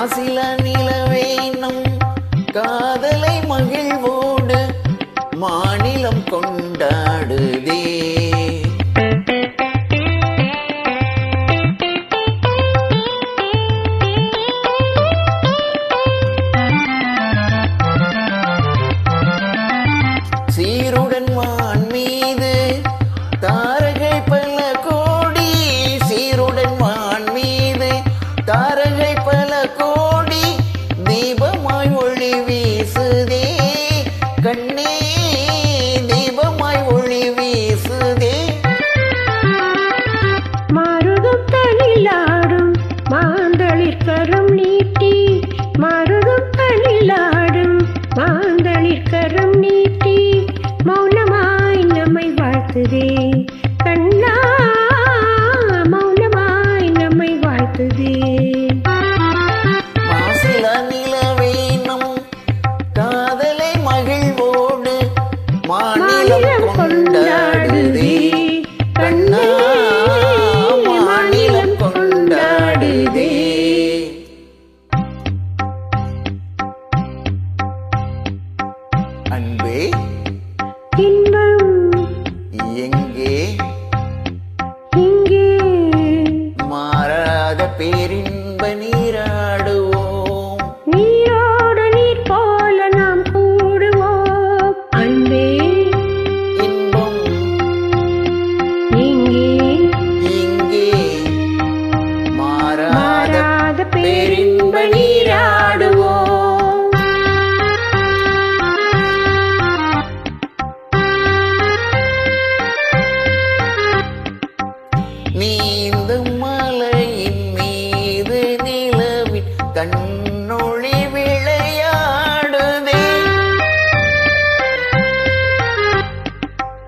மாசில நிலவேனும் காதலை மகிழ்வோடு மாநிலம் கொண்டாடுதே. சீருடன் வான் மீது தாரகை பல கோடி, சீருடன் வான் மீது தாரகை பல கோடி, தீபமாய் ஒளி வீசுதே கண்ணே, தீபமாய் ஒளி வீசுதே. மருதும் தனிலாடும் மாந்தளிர் கரம் நீட்டி, மருதும் தனிலாடும் மாந்தளிர் கரம் நீட்டி, மௌனமாய் நம்மை வாழ்த்துதே கண்ணா, மௌனமாய் நம்மை வாழ்த்துதே. மாசில நிலவேனும் காதலை மகிழ்வோடு மாநிலம் கொண்டாடுதே கண்ணா, மாநிலம் கொண்டாடுதே. அன்பே இன்பம் எங்கே இங்கே, மாறாத பேரின்ப நீராடுவோம், நீரோடு நீர் போல நாம் கூடுவோம். அன்பே இன்பம் இங்கே இங்கே, மாறாத மாறாத பேரின்ப நீராடுவோம். நீந்தும் மலையின் மீது நிலவின் கண்ணொளி விளையாடுதே,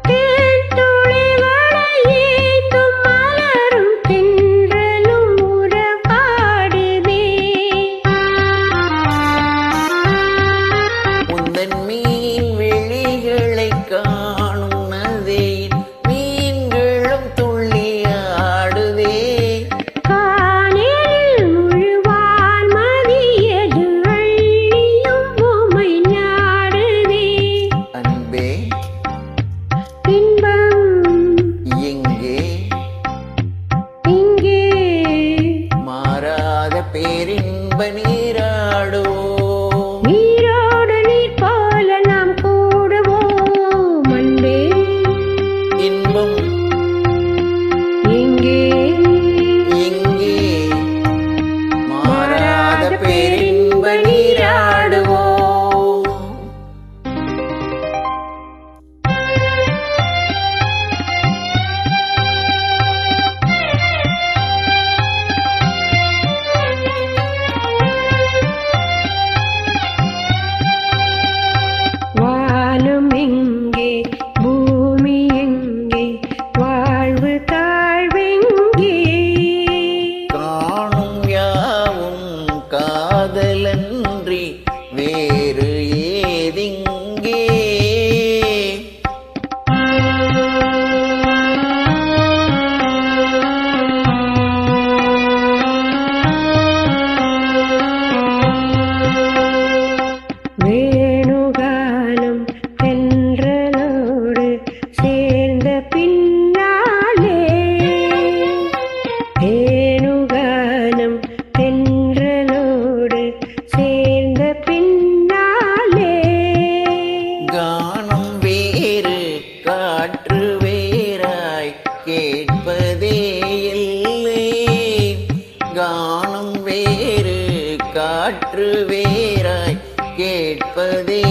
தேன்துளிகளை ஏந்தும் மலரும் தென்றலும் உறவாடுதே. உந்தன் மீன் விழிகளை காணும் நதியின் மீன்களும் துள்ளி ஆடுதே. காணில் முழுவான் மதியது அள்ளியும் உமை நாடுதே. அன்பே இன்பம் எங்கே இங்கே, மாறாத பேரின்ப நீராடுவோம், நீரோடு நீர் போல நாம் கூடுவோம். அன்பே இன்பம் இங்கே எங்கே, மாறாத பேரின்ப நீராடுவோம். வானம் எங்கே பூமி எங்கே, வாழ்வு தாழ்வெங்கே, காணும் யாவும் காதலன்றி வேறு ஏதிங்கே. வேணுகானம் தென்றலோடு சேர்ந்த பின்னாலே, வேணுகானம் தென்றலோடு சேர்ந்த பின்னாலே, கானம் வேறு காற்று வேறாய் கேட்பதே இல்லை, கானம் வேறு காற்று வேறாய் கேட்பதே